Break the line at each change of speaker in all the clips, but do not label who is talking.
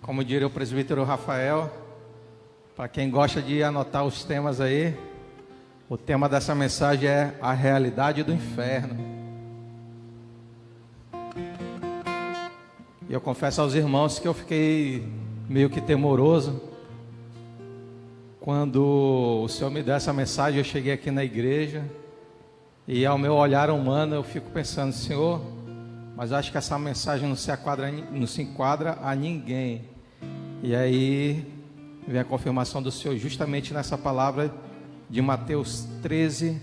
Como diria o presbítero Rafael, para quem gosta de anotar os temas aí, o tema dessa mensagem é a realidade do inferno. E eu confesso aos irmãos que eu fiquei meio que temoroso quando o Senhor me deu essa mensagem. Eu cheguei aqui na igreja e ao meu olhar humano eu fico pensando, Senhor, mas acho que essa mensagem não se enquadra a ninguém. E aí vem a confirmação do Senhor justamente nessa palavra de Mateus 13,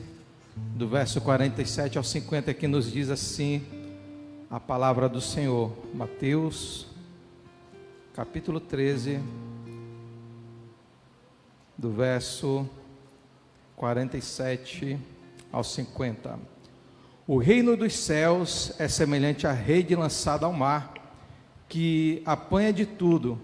do verso 47 ao 50, que nos diz assim a palavra do Senhor. Mateus, capítulo 13, do verso 47 ao 50. O reino dos céus é semelhante à rede lançada ao mar, que apanha de tudo.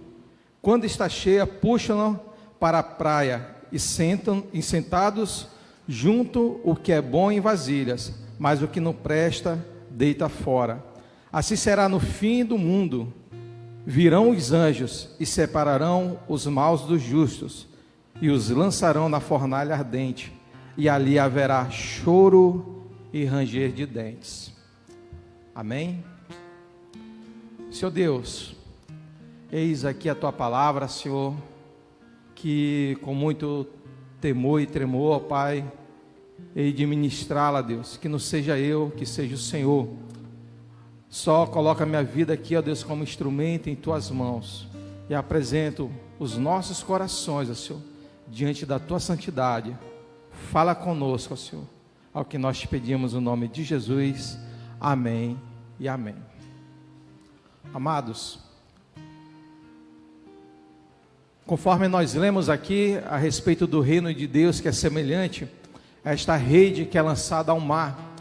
Quando está cheia, puxam-na para a praia e sentados junto o que é bom em vasilhas, mas o que não presta, deita fora. Assim será no fim do mundo. Virão os anjos e separarão os maus dos justos e os lançarão na fornalha ardente, e ali haverá choro e ranger de dentes. Amém? Senhor Deus, eis aqui a tua palavra, Senhor, que com muito temor e tremor, ó Pai, hei de ministrá-la, Deus, que não seja eu, que seja o Senhor. Só coloca a minha vida aqui, ó Deus, como instrumento em tuas mãos, e apresento os nossos corações, ó Senhor, diante da tua santidade. Fala conosco, ó Senhor, ao que nós te pedimos no nome de Jesus. Amém e amém. Amados, conforme nós lemos aqui a respeito do reino de Deus, que é semelhante a esta rede que é lançada ao mar,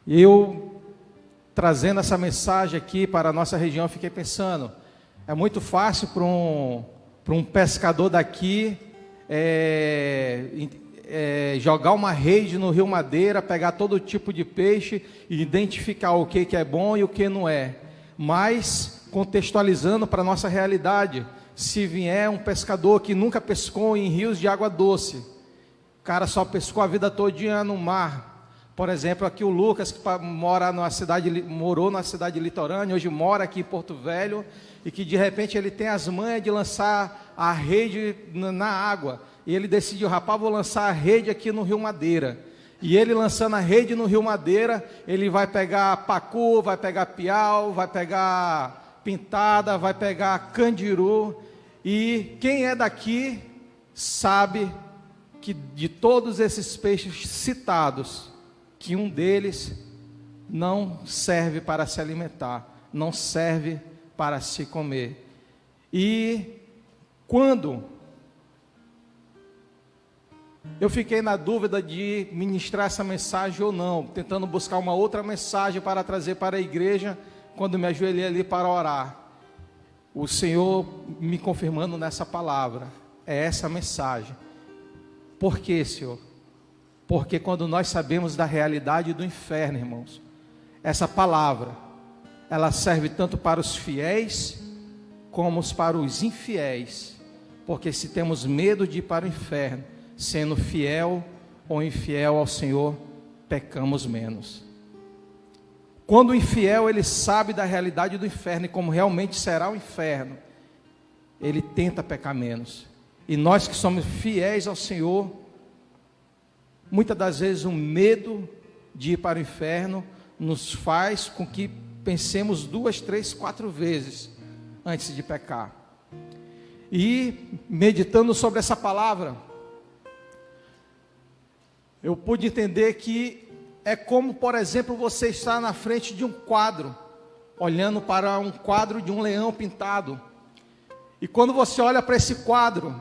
eu, trazendo essa mensagem aqui para a nossa região, fiquei pensando, é muito fácil para um pescador daqui jogar uma rede no Rio Madeira, pegar todo tipo de peixe e identificar o que é bom e o que não é. Mas, contextualizando para a nossa realidade, se vier um pescador que nunca pescou em rios de água doce, o cara só pescou a vida todinha no mar. Por exemplo, aqui o Lucas, que morou na cidade litorânea, hoje mora aqui em Porto Velho, e que de repente ele tem as manhas de lançar a rede na água, e ele decidiu, rapaz, vou lançar a rede aqui no Rio Madeira. E ele lançando a rede no Rio Madeira, ele vai pegar pacu, vai pegar piau, vai pegar pintada, vai pegar candiru, e quem é daqui sabe que de todos esses peixes citados, que um deles não serve para se alimentar, não serve para se comer. E quando eu fiquei na dúvida de ministrar essa mensagem ou não, tentando buscar uma outra mensagem para trazer para a igreja, quando me ajoelhei ali para orar, o Senhor me confirmando nessa palavra, é essa mensagem. Por quê, Senhor? Porque quando nós sabemos da realidade do inferno, irmãos, essa palavra, ela serve tanto para os fiéis, como para os infiéis. Porque se temos medo de ir para o inferno, sendo fiel ou infiel ao Senhor, pecamos menos. Quando o infiel, ele sabe da realidade do inferno e como realmente será o inferno, ele tenta pecar menos. E nós que somos fiéis ao Senhor, muitas das vezes o medo de ir para o inferno nos faz com que pensemos 2, 3, 4 vezes antes de pecar. E meditando sobre essa palavra, eu pude entender que é como, por exemplo, você estar na frente de um quadro, olhando para um quadro de um leão pintado. E quando você olha para esse quadro,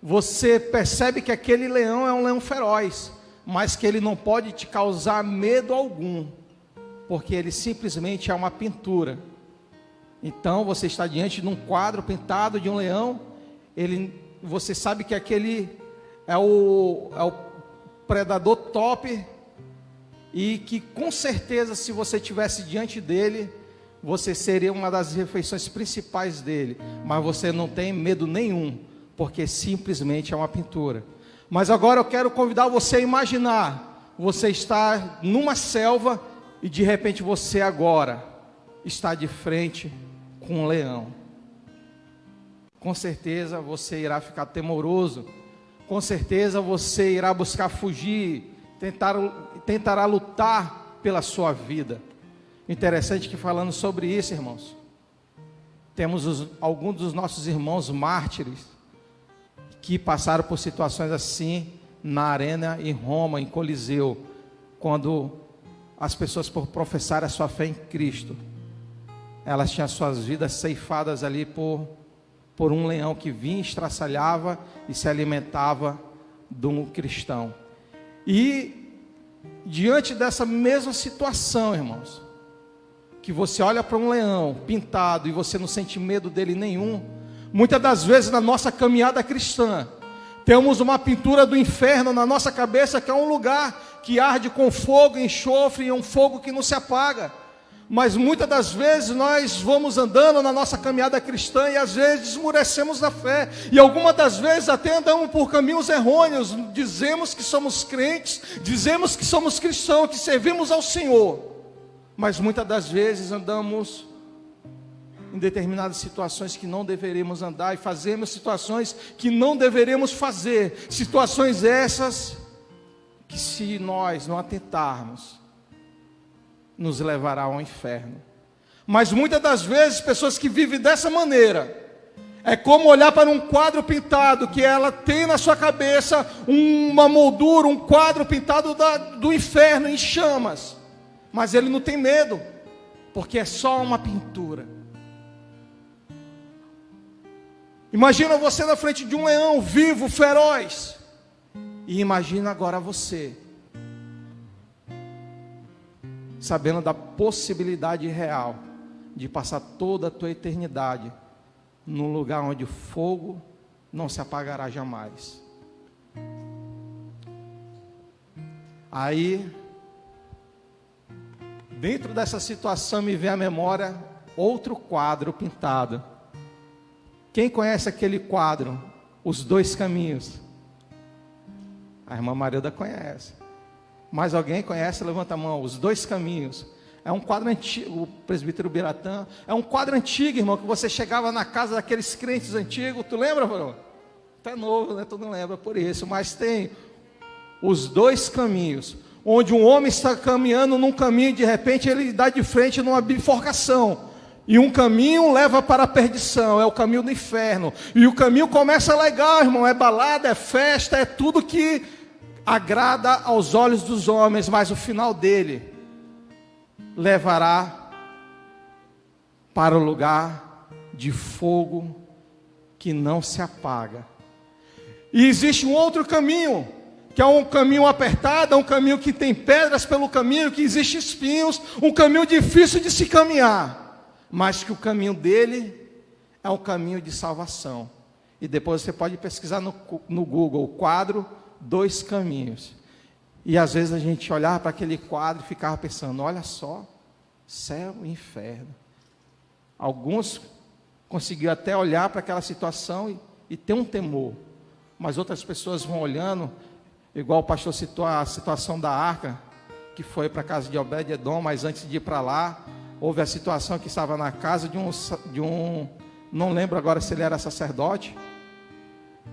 você percebe que aquele leão é um leão feroz, mas que ele não pode te causar medo algum, porque ele simplesmente é uma pintura. Então você está diante de um quadro pintado de um leão, você sabe que aquele é o predador top, e que com certeza, se você estivesse diante dele, você seria uma das refeições principais dele, mas você não tem medo nenhum, porque simplesmente é uma pintura. Mas agora eu quero convidar você a imaginar, você está numa selva e de repente você agora está de frente com um leão. Com certeza você irá ficar temoroso, com certeza você irá buscar fugir, tentará lutar pela sua vida. Interessante que falando sobre isso, irmãos, temos alguns dos nossos irmãos mártires que passaram por situações assim na arena em Roma, em Coliseu, quando as pessoas por professar a sua fé em Cristo, elas tinham suas vidas ceifadas ali por um leão que vinha, estraçalhava e se alimentava de um cristão. E diante dessa mesma situação, irmãos, que você olha para um leão pintado e você não sente medo dele nenhum, muitas das vezes na nossa caminhada cristã, temos uma pintura do inferno na nossa cabeça, que é um lugar que arde com fogo, enxofre, e é um fogo que não se apaga. Mas muitas das vezes nós vamos andando na nossa caminhada cristã e às vezes esmurecemos na fé. E algumas das vezes até andamos por caminhos errôneos. Dizemos que somos crentes, dizemos que somos cristãos, que servimos ao Senhor. Mas muitas das vezes andamos em determinadas situações que não deveríamos andar, e fazemos situações que não deveríamos fazer. Situações essas que, se nós não atentarmos, nos levará ao inferno. Mas muitas das vezes, pessoas que vivem dessa maneira, é como olhar para um quadro pintado, que ela tem na sua cabeça uma moldura, um quadro pintado do inferno em chamas, mas ele não tem medo, porque é só uma pintura. Imagina você na frente de um leão vivo, feroz, e imagina agora você sabendo da possibilidade real de passar toda a tua eternidade num lugar onde o fogo não se apagará jamais. Aí, dentro dessa situação, me vem à memória outro quadro pintado. Quem conhece aquele quadro, Os Dois Caminhos? A irmã Marilda conhece. Mais alguém conhece? Levanta a mão. Os Dois Caminhos. É um quadro antigo, o presbítero Biratã. É um quadro antigo, irmão, que você chegava na casa daqueles crentes antigos. Tu lembra, varão? Tá novo, né? Tu não lembra por isso. Mas tem Os Dois Caminhos, onde um homem está caminhando num caminho e de repente ele dá de frente numa bifurcação. E um caminho leva para a perdição, é o caminho do inferno. E o caminho começa legal, irmão, é balada, é festa, é tudo que agrada aos olhos dos homens, mas o final dele levará para o lugar de fogo que não se apaga. E existe um outro caminho, que é um caminho apertado, é um caminho que tem pedras pelo caminho, que existe espinhos, um caminho difícil de se caminhar, mas que o caminho dele é um caminho de salvação. E depois você pode pesquisar no Google, o quadro Dois Caminhos. E às vezes a gente olhava para aquele quadro e ficava pensando, olha só, céu e inferno. Alguns conseguiram até olhar para aquela situação e ter um temor, mas outras pessoas vão olhando, igual o pastor citou a situação da arca, que foi para a casa de Obed-edom, mas antes de ir para lá, houve a situação que estava na casa de um, não lembro agora se ele era sacerdote,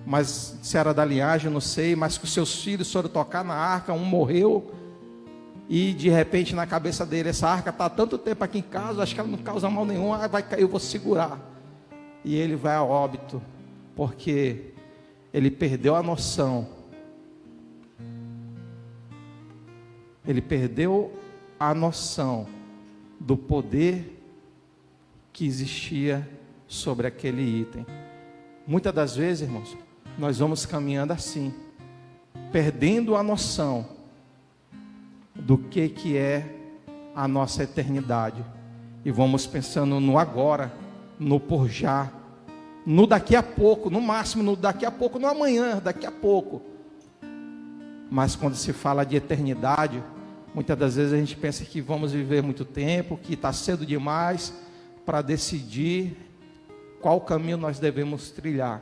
mas se era da linhagem, não sei, mas que os seus filhos foram tocar na arca, um morreu, e de repente na cabeça dele, essa arca está há tanto tempo aqui em casa, acho que ela não causa mal nenhum, vai cair, eu vou segurar. E ele vai a óbito, porque ele perdeu a noção. Ele perdeu a noção do poder que existia sobre aquele item. Muitas das vezes, irmãos, nós vamos caminhando assim, perdendo a noção do que é a nossa eternidade, e vamos pensando no agora, no por já, no daqui a pouco, no máximo no daqui a pouco, no amanhã, daqui a pouco. Mas quando se fala de eternidade, Muitas das vezes a gente pensa que vamos viver muito tempo, que está cedo demais para decidir qual caminho nós devemos trilhar.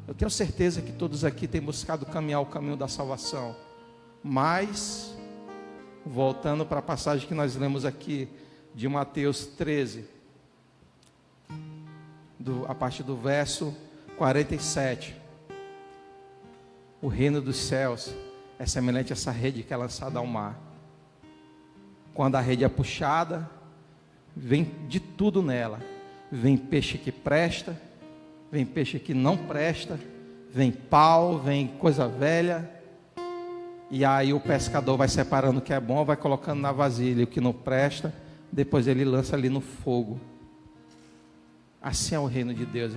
Eu tenho certeza que todos aqui têm buscado caminhar o caminho da salvação. Mas, voltando para a passagem que nós lemos aqui, de Mateus 13, a partir do verso 47. O reino dos céus é semelhante a essa rede que é lançada ao mar. Quando a rede é puxada, vem de tudo nela. Vem peixe que presta, vem peixe que não presta, vem pau, vem coisa velha. E aí o pescador vai separando o que é bom, vai colocando na vasilha o que não presta, depois ele lança ali no fogo. Assim é o reino de Deus,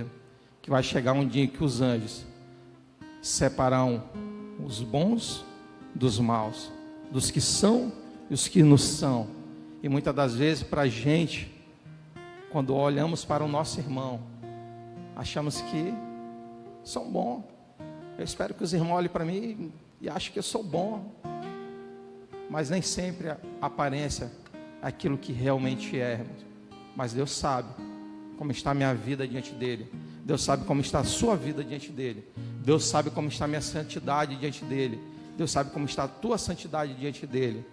que vai chegar um dia em que os anjos separarão os bons dos maus, dos que são e os que não são. E muitas das vezes para a gente, quando olhamos para o nosso irmão, achamos que são bons. Eu espero que os irmãos olhem para mim e achem que eu sou bom, mas nem sempre a aparência é aquilo que realmente é. Mas Deus sabe como está a minha vida diante dele. Deus sabe como está a sua vida diante dele. Deus sabe como está a minha santidade diante dele. Deus sabe como está a tua santidade diante dele.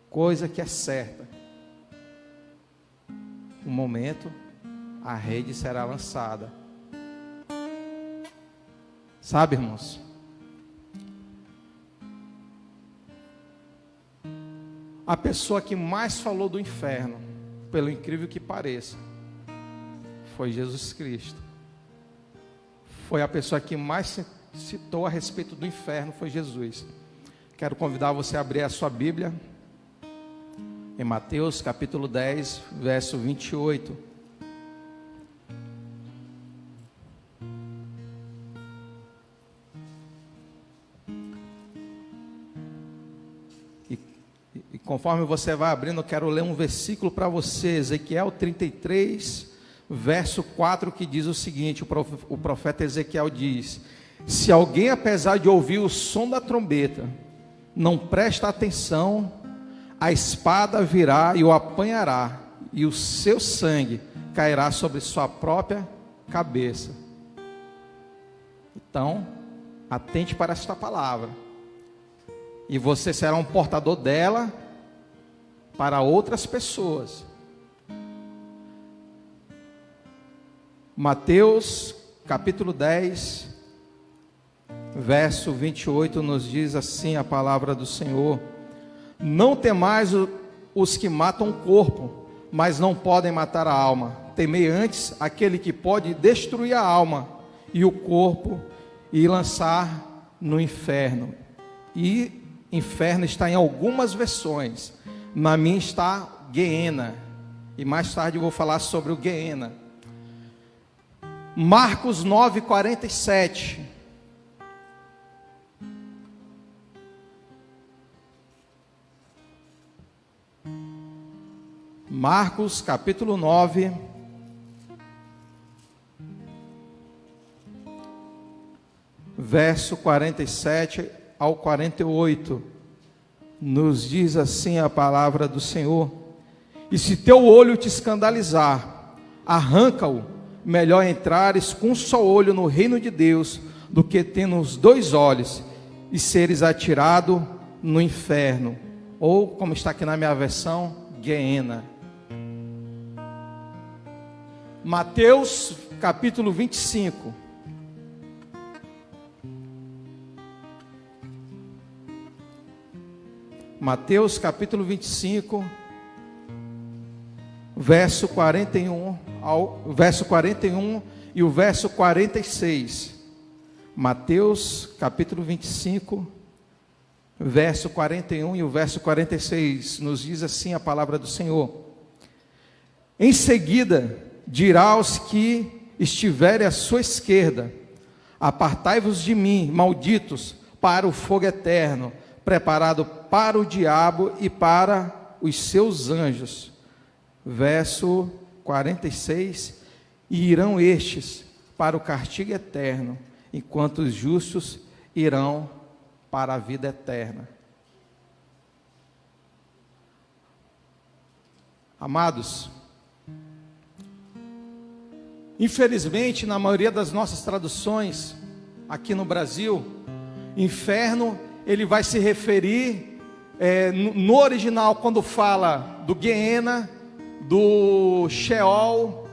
Coisa que é certa. Um momento, a rede será lançada. Sabe, irmãos? A pessoa que mais falou do inferno, pelo incrível que pareça, foi Jesus Cristo. Foi a pessoa que mais citou a respeito do inferno, foi Jesus. Quero convidar você a abrir a sua Bíblia em Mateus capítulo 10, verso 28. E conforme você vai abrindo, eu quero ler um versículo para você, Ezequiel 33, verso 4, que diz o seguinte: o profeta Ezequiel diz: se alguém, apesar de ouvir o som da trombeta, não presta atenção, a espada virá e o apanhará, e o seu sangue cairá sobre sua própria cabeça. Então, atente para esta palavra, e você será um portador dela para outras pessoas. Mateus capítulo 10, verso 28 nos diz assim a palavra do Senhor: não temais os que matam o corpo, mas não podem matar a alma. Temei antes aquele que pode destruir a alma e o corpo e lançar no inferno. E inferno está em algumas versões, na minha está Guiena, e mais tarde eu vou falar sobre o Guiena. Marcos 9:47. Marcos capítulo 9, verso 47 ao 48, nos diz assim a palavra do Senhor: e se teu olho te escandalizar, arranca-o. Melhor entrares com um só olho no reino de Deus, do que tendo os dois olhos e seres atirado no inferno. Ou, como está aqui na minha versão, Guiena. Mateus capítulo 25. Mateus capítulo 25, verso 41 e o verso 46. Mateus capítulo 25, verso 41 e o verso 46, nos diz assim a palavra do Senhor: em seguida dirá aos que estiverem à sua esquerda: apartai-vos de mim, malditos, para o fogo eterno, preparado para o diabo e para os seus anjos. Verso 46: e irão estes para o castigo eterno, enquanto os justos irão para a vida eterna. Amados, infelizmente, na maioria das nossas traduções aqui no Brasil, inferno, ele vai se referir, no original, quando fala do Guiena, do Sheol,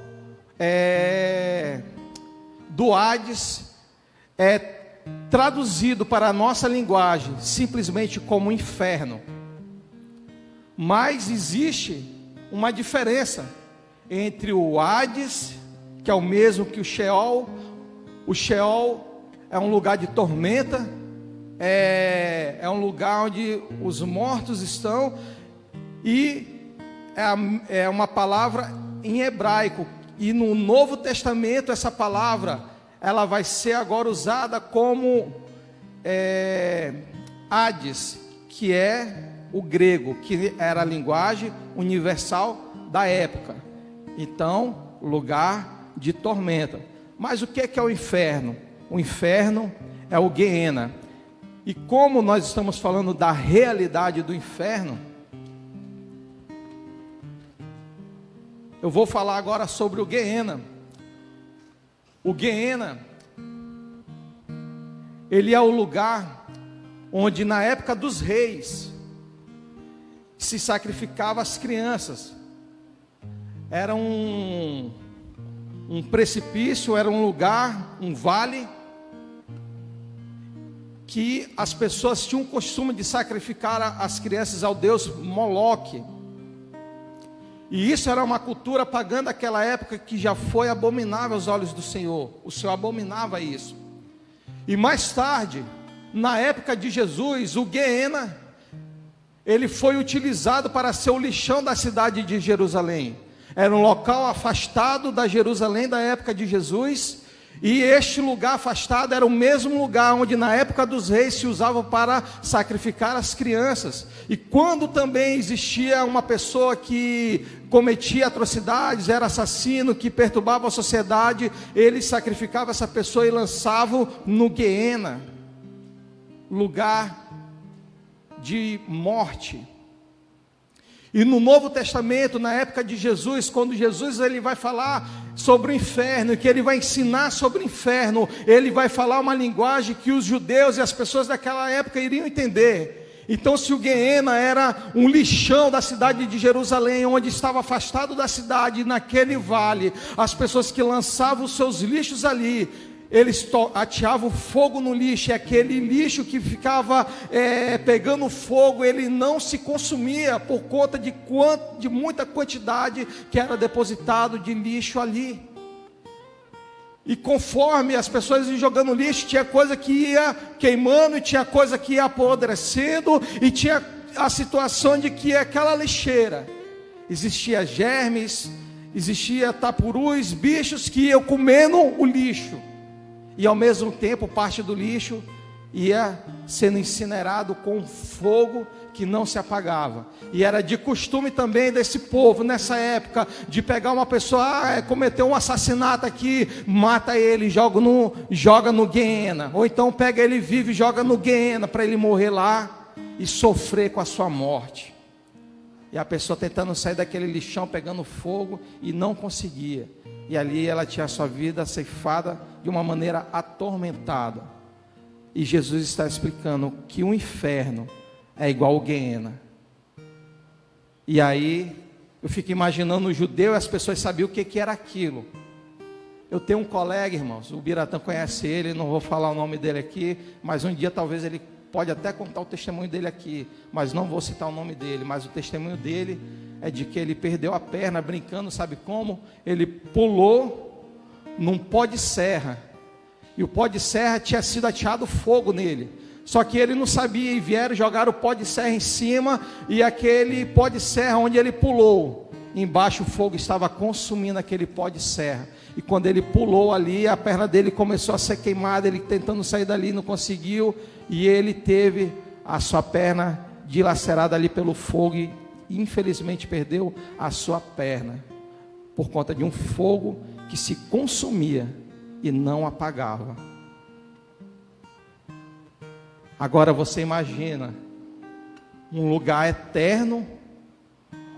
do Hades, traduzido para a nossa linguagem simplesmente como inferno. Mas existe uma diferença entre o Hades, que é o mesmo que o Sheol. O Sheol é um lugar de tormenta, é um lugar onde os mortos estão, e é uma palavra em hebraico, e no Novo Testamento essa palavra, ela vai ser agora usada como Hades, que é o grego, que era a linguagem universal da época. Então, lugar de tormenta. Mas o que é o inferno? O inferno é o Guiena. E como nós estamos falando da realidade do inferno, eu vou falar agora sobre o Guiena. O Guiena, ele é o lugar onde na época dos reis se sacrificava as crianças. Era um precipício, era um lugar, um vale, que as pessoas tinham o costume de sacrificar as crianças ao deus Moloque. E isso era uma cultura pagã daquela época que já foi abominável aos olhos do Senhor. O Senhor abominava isso. E mais tarde, na época de Jesus, o Guiena, ele foi utilizado para ser o lixão da cidade de Jerusalém. Era um local afastado da Jerusalém da época de Jesus, e este lugar afastado era o mesmo lugar onde na época dos reis se usava para sacrificar as crianças. E quando também existia uma pessoa que cometia atrocidades, era assassino, que perturbava a sociedade, eles sacrificavam essa pessoa e lançavam no Guiena, lugar de morte. E no Novo Testamento, na época de Jesus, quando Jesus ele vai falar sobre o inferno, que ele vai ensinar sobre o inferno, ele vai falar uma linguagem que os judeus e as pessoas daquela época iriam entender. Então, se o Guiena era um lixão da cidade de Jerusalém, onde estava afastado da cidade, naquele vale, as pessoas que lançavam os seus lixos ali, eles ateavam fogo no lixo, e aquele lixo que ficava pegando fogo, ele não se consumia por conta de muita quantidade que era depositado de lixo ali. E conforme as pessoas iam jogando lixo, tinha coisa que ia queimando, e tinha coisa que ia apodrecendo, e tinha a situação de que aquela lixeira existia germes, existia tapurus, bichos que iam comendo o lixo. E ao mesmo tempo parte do lixo ia sendo incinerado com fogo que não se apagava. E era de costume também desse povo nessa época de pegar uma pessoa, cometeu um assassinato aqui, mata ele, joga no Guiena. Ou então pega ele vivo e joga no Guiena para ele morrer lá e sofrer com a sua morte. E a pessoa tentando sair daquele lixão, pegando fogo, e não conseguia. E ali ela tinha a sua vida ceifada de uma maneira atormentada. E Jesus está explicando que o inferno é igual ao Guiena. E aí eu fico imaginando o judeu, e as pessoas sabiam o que era aquilo. Eu tenho um colega, irmãos, o Biratã conhece ele, não vou falar o nome dele aqui, mas um dia talvez ele pode até contar o testemunho dele aqui, mas não vou citar o nome dele. Mas o testemunho dele é de que ele perdeu a perna brincando, sabe como? Ele pulou num pó de serra, e o pó de serra tinha sido ateado fogo nele, só que ele não sabia, e vieram jogar o pó de serra em cima, e aquele pó de serra onde ele pulou, embaixo o fogo estava consumindo aquele pó de serra. E quando ele pulou ali, a perna dele começou a ser queimada, ele tentando sair dali, não conseguiu, e ele teve a sua perna dilacerada ali pelo fogo, e infelizmente perdeu a sua perna, por conta de um fogo que se consumia e não apagava. Agora você imagina um lugar eterno,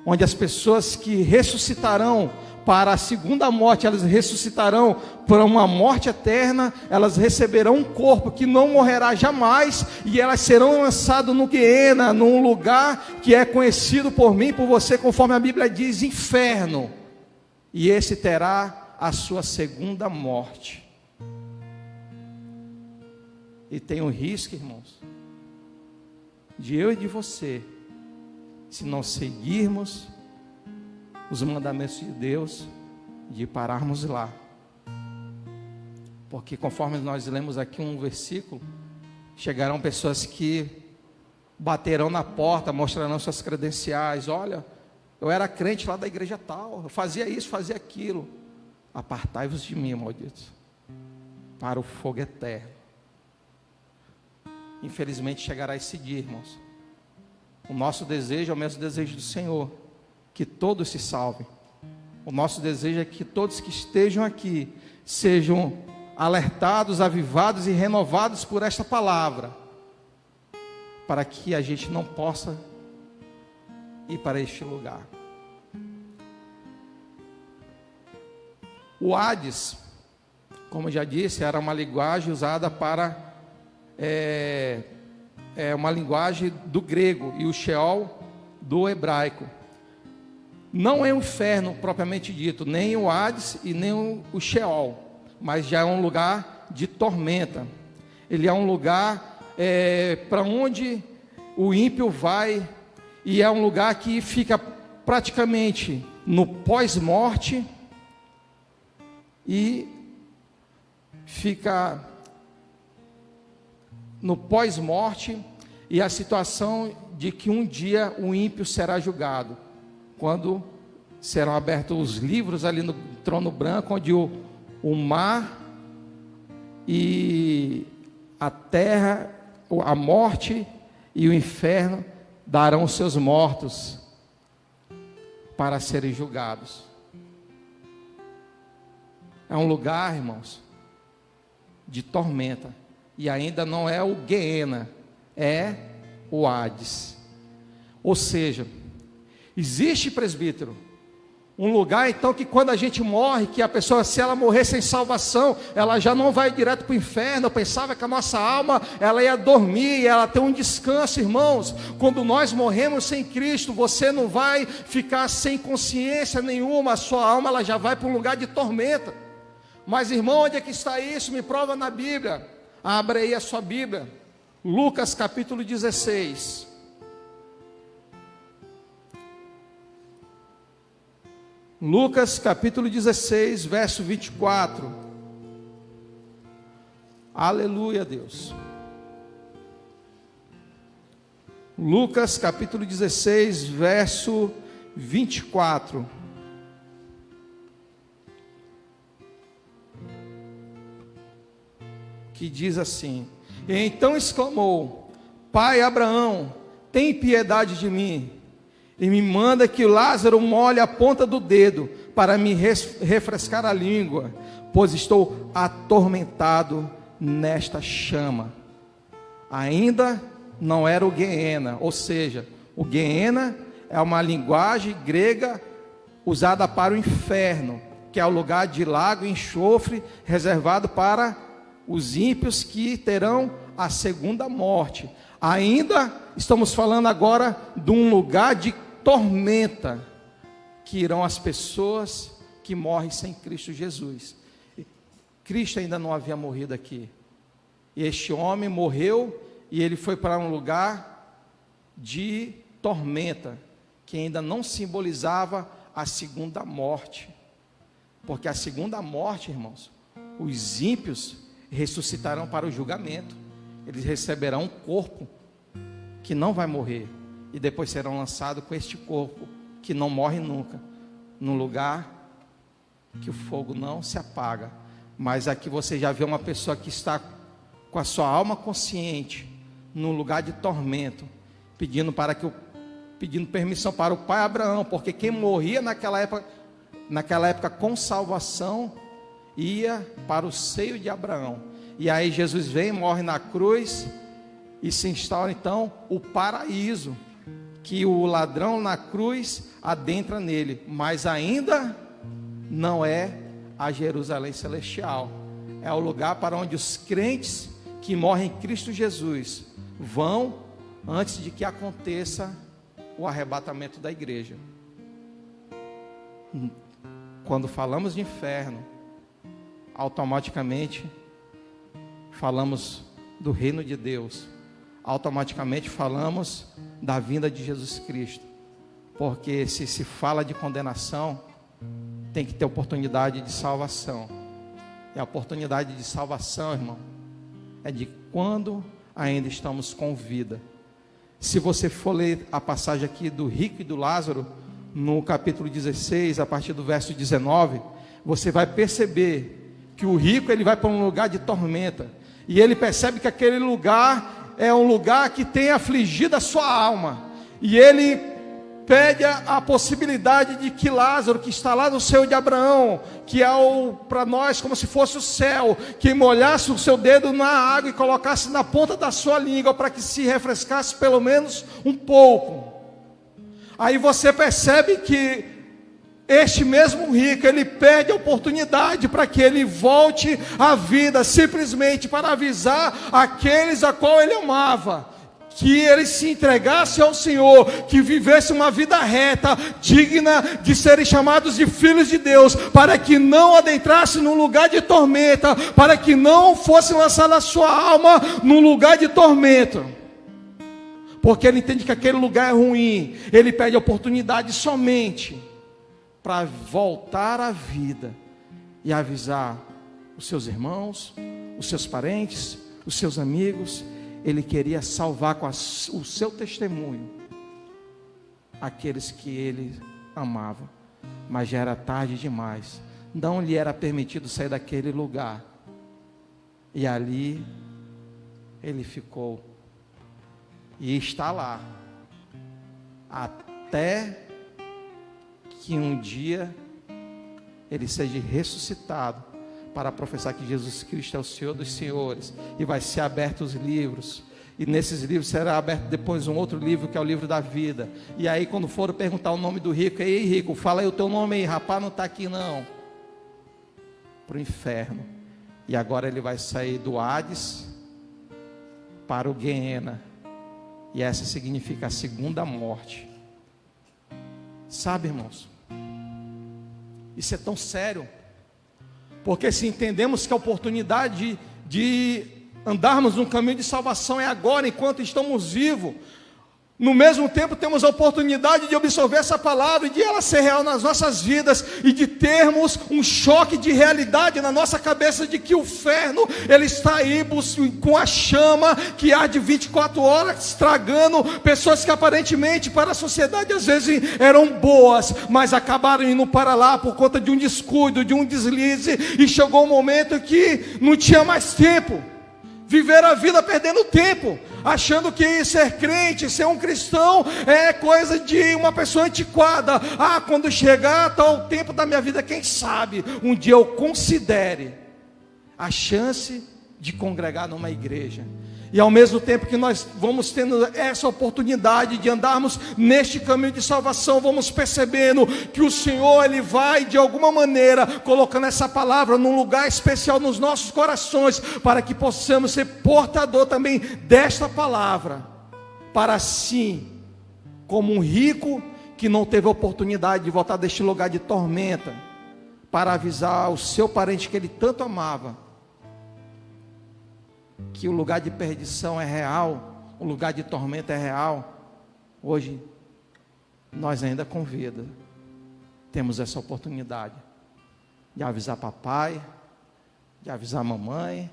onde as pessoas que ressuscitarão para a segunda morte, elas ressuscitarão para uma morte eterna, elas receberão um corpo que não morrerá jamais, e elas serão lançadas no Guiena, num lugar que é conhecido por mim, por você, conforme a Bíblia diz, inferno, e esse terá a sua segunda morte. E tem um risco, irmãos, de eu e de você, se não seguirmos os mandamentos de Deus, de pararmos lá. Porque conforme nós lemos aqui um versículo, chegarão pessoas que baterão na porta, mostrarão suas credenciais. Olha, eu era crente lá da igreja tal, eu fazia isso, fazia aquilo. Apartai-vos de mim, malditos, para o fogo eterno. Infelizmente chegará esse dia, irmãos. O nosso desejo é o mesmo desejo do Senhor, que todos se salvem. O nosso desejo é que todos que estejam aqui sejam alertados, avivados e renovados por esta palavra, para que a gente não possa ir para este lugar. O Hades, como eu já disse, era uma linguagem usada para uma linguagem do grego, e o Sheol do hebraico. Não é o inferno propriamente dito, nem o Hades e nem o Sheol, mas já é um lugar de tormenta. Ele é um lugar para onde o ímpio vai, e é um lugar que fica praticamente no pós-morte, e fica no pós-morte, e a situação de que um dia o ímpio será julgado, quando serão abertos os livros ali no trono branco, onde o mar e a terra, a morte e o inferno darão os seus mortos para serem julgados. É um lugar, irmãos, de tormenta, e ainda não é o Guiena, é o Hades. Ou seja, existe, presbítero, um lugar então que quando a gente morre, que a pessoa, se ela morrer sem salvação, ela já não vai direto para o inferno. Eu pensava que a nossa alma, ela ia dormir, ela tem um descanso, irmãos. Quando nós morremos sem Cristo, você não vai ficar sem consciência nenhuma, a sua alma ela já vai para um lugar de tormenta. Mas, irmão, onde é que está isso? Me prova na Bíblia. Abra aí a sua Bíblia, Lucas capítulo 16. Lucas capítulo 16, verso 24. Aleluia, Deus. Lucas capítulo 16, verso 24. Que diz assim: e então exclamou: Pai Abraão, tem piedade de mim, e me manda que Lázaro molhe a ponta do dedo, para me refrescar a língua, pois estou atormentado nesta chama. Ainda não era o Guiena, ou seja, o Guiena é uma linguagem grega usada para o inferno, que é o lugar de lago e enxofre, reservado para os ímpios que terão a segunda morte. Ainda estamos falando agora de um lugar de tormenta, que irão as pessoas que morrem sem Cristo Jesus. Cristo ainda não havia morrido aqui, e este homem morreu, e ele foi para um lugar de tormenta, que ainda não simbolizava a segunda morte, porque a segunda morte, irmãos, os ímpios ressuscitarão para o julgamento. Eles receberão um corpo que não vai morrer, e depois serão lançados com este corpo que não morre nunca, num lugar que o fogo não se apaga. Mas aqui você já vê uma pessoa que está com a sua alma consciente num lugar de tormento, pedindo permissão para o pai Abraão, porque quem morria naquela época com salvação ia para o seio de Abraão. E aí Jesus vem, morre na cruz, e se instaura então o paraíso, que o ladrão na cruz adentra nele, mas ainda não é a Jerusalém celestial. É o lugar para onde os crentes que morrem em Cristo Jesus vão antes de que aconteça o arrebatamento da igreja. Quando falamos de inferno, automaticamente falamos do reino de Deus, automaticamente falamos da vinda de Jesus Cristo, porque se fala de condenação, tem que ter oportunidade de salvação, e a oportunidade de salvação, irmão, é de quando ainda estamos com vida. Se você for ler a passagem aqui do rico e do Lázaro, no capítulo 16, a partir do verso 19, você vai perceber que o rico ele vai para um lugar de tormenta, e ele percebe que aquele lugar é um lugar que tem afligido a sua alma, e ele pede a possibilidade de que Lázaro, que está lá no seio de Abraão, que é para nós como se fosse o céu, que molhasse o seu dedo na água e colocasse na ponta da sua língua, para que se refrescasse pelo menos um pouco. Aí você percebe que este mesmo rico, ele pede a oportunidade para que ele volte à vida, simplesmente para avisar aqueles a qual ele amava, que eles se entregassem ao Senhor, que vivessem uma vida reta, digna de serem chamados de filhos de Deus, para que não adentrassem num lugar de tormenta, para que não fosse lançada a sua alma num lugar de tormento, porque ele entende que aquele lugar é ruim. Ele pede a oportunidade somente para voltar à vida e avisar os seus irmãos, os seus parentes, os seus amigos. Ele queria salvar com o seu testemunho aqueles que ele amava, mas já era tarde demais. Não lhe era permitido sair daquele lugar, e ali ele ficou, e está lá até que um dia ele seja ressuscitado, para professar que Jesus Cristo é o Senhor dos senhores, e vai ser abertos os livros, e nesses livros será aberto depois um outro livro, que é o livro da vida. E aí quando for perguntar o nome do rico, ei rico, fala aí o teu nome aí, rapaz, não está aqui não, para o inferno. E agora ele vai sair do Hades para o Guiena, e essa significa a segunda morte. Sabe, irmãos, isso é tão sério, porque se entendemos que a oportunidade de andarmos num caminho de salvação é agora, enquanto estamos vivos, no mesmo tempo temos a oportunidade de absorver essa palavra e de ela ser real nas nossas vidas, e de termos um choque de realidade na nossa cabeça, de que o inferno, ele está aí com a chama que arde 24 horas, estragando pessoas que aparentemente para a sociedade às vezes eram boas, mas acabaram indo para lá por conta de um descuido, de um deslize, e chegou um momento que não tinha mais tempo. Viver a vida perdendo tempo, achando que ser crente, ser um cristão é coisa de uma pessoa antiquada. Quando chegar tal tempo da minha vida, quem sabe um dia eu considere a chance de congregar numa igreja. E ao mesmo tempo que nós vamos tendo essa oportunidade de andarmos neste caminho de salvação, vamos percebendo que o Senhor, ele vai de alguma maneira colocando essa palavra num lugar especial nos nossos corações, para que possamos ser portador também desta palavra, para assim, como um rico que não teve a oportunidade de voltar deste lugar de tormenta, para avisar o seu parente que ele tanto amava, que o lugar de perdição é real, o lugar de tormenta é real. Hoje, nós ainda com vida, temos essa oportunidade de avisar papai, de avisar mamãe,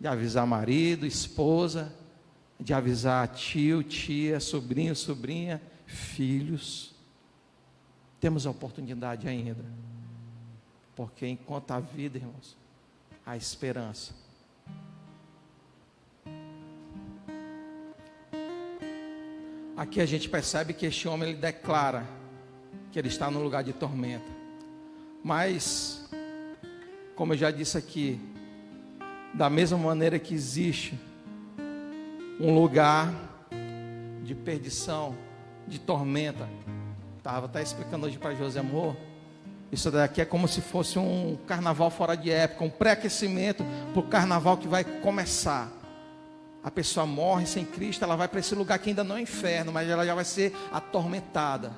de avisar marido, esposa, de avisar tio, tia, sobrinho, sobrinha, filhos. Temos a oportunidade ainda, porque enquanto há vida, irmãos, há esperança. Aqui a gente percebe que este homem, ele declara que ele está no lugar de tormenta. Mas, como eu já disse aqui, da mesma maneira que existe um lugar de perdição, de tormenta. Estava até explicando hoje para José, amor, isso daqui é como se fosse um carnaval fora de época, um pré-aquecimento para o carnaval que vai começar. A pessoa morre sem Cristo, ela vai para esse lugar que ainda não é inferno, mas ela já vai ser atormentada.